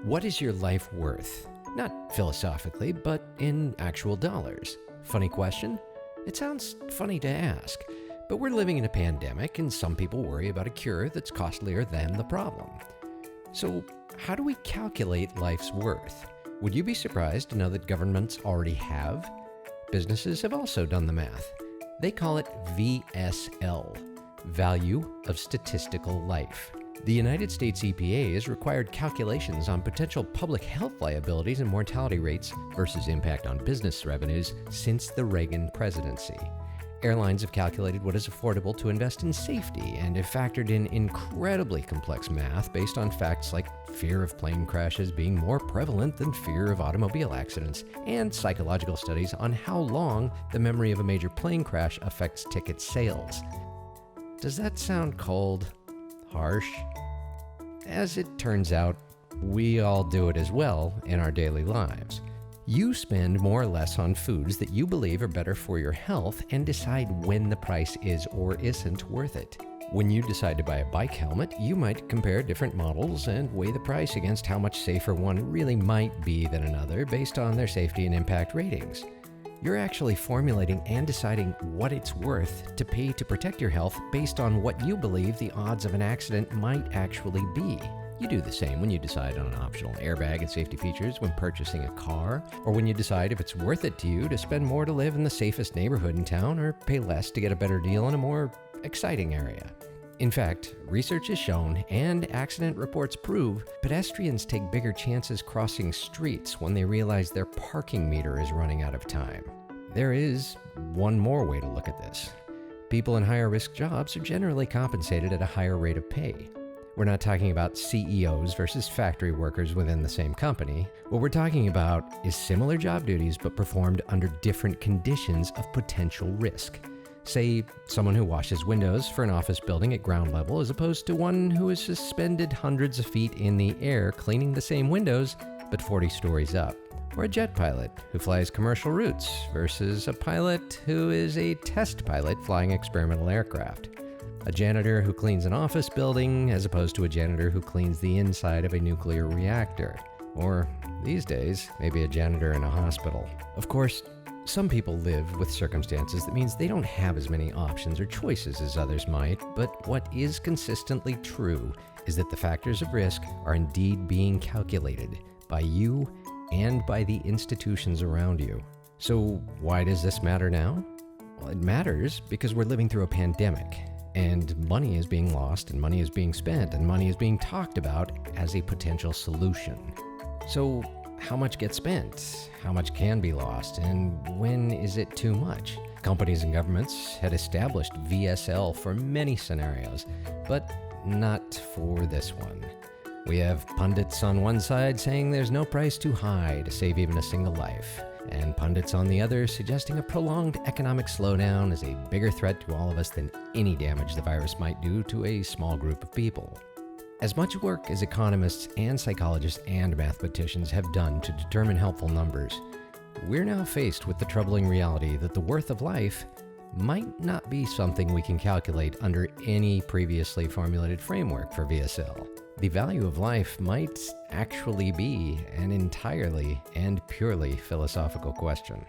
What is your life worth? Not philosophically, but in actual dollars. Funny question? It sounds funny to ask, but we're living in a pandemic and some people worry about a cure that's costlier than the problem. So, how do we calculate life's worth? Would you be surprised to know that governments already have? Businesses have also done the math. They call it VSL, Value of Statistical Life. The United States EPA has required calculations on potential public health liabilities and mortality rates versus impact on business revenues since the Reagan presidency. Airlines have calculated what is affordable to invest in safety and have factored in incredibly complex math based on facts like fear of plane crashes being more prevalent than fear of automobile accidents, and psychological studies on how long the memory of a major plane crash affects ticket sales. Does that sound cold? Harsh? As it turns out, we all do it as well in our daily lives. You spend more or less on foods that you believe are better for your health and decide when the price is or isn't worth it. When you decide to buy a bike helmet, you might compare different models and weigh the price against how much safer one really might be than another based on their safety and impact ratings. You're actually formulating and deciding what it's worth to pay to protect your health based on what you believe the odds of an accident might actually be. You do the same when you decide on an optional airbag and safety features when purchasing a car, or when you decide if it's worth it to you to spend more to live in the safest neighborhood in town or pay less to get a better deal in a more exciting area. In fact, research has shown, and accident reports prove, pedestrians take bigger chances crossing streets when they realize their parking meter is running out of time. There is one more way to look at this. People in higher risk jobs are generally compensated at a higher rate of pay. We're not talking about CEOs versus factory workers within the same company. What we're talking about is similar job duties but performed under different conditions of potential risk. Say, someone who washes windows for an office building at ground level as opposed to one who is suspended hundreds of feet in the air cleaning the same windows but 40 stories up. Or a jet pilot who flies commercial routes versus a pilot who is a test pilot flying experimental aircraft. A janitor who cleans an office building as opposed to a janitor who cleans the inside of a nuclear reactor. Or, these days, maybe a janitor in a hospital. Of course, some people live with circumstances that means they don't have as many options or choices as others might, but what is consistently true is that the factors of risk are indeed being calculated by you and by the institutions around you. So why does this matter now? Well, it matters because we're living through a pandemic, and money is being lost, and money is being spent, and money is being talked about as a potential solution. So how much gets spent? How much can be lost? And when is it too much? Companies and governments had established VSL for many scenarios, but not for this one. We have pundits on one side saying there's no price too high to save even a single life, and pundits on the other suggesting a prolonged economic slowdown is a bigger threat to all of us than any damage the virus might do to a small group of people. As much work as economists and psychologists and mathematicians have done to determine helpful numbers, we're now faced with the troubling reality that the worth of life might not be something we can calculate under any previously formulated framework for VSL. The value of life might actually be an entirely and purely philosophical question.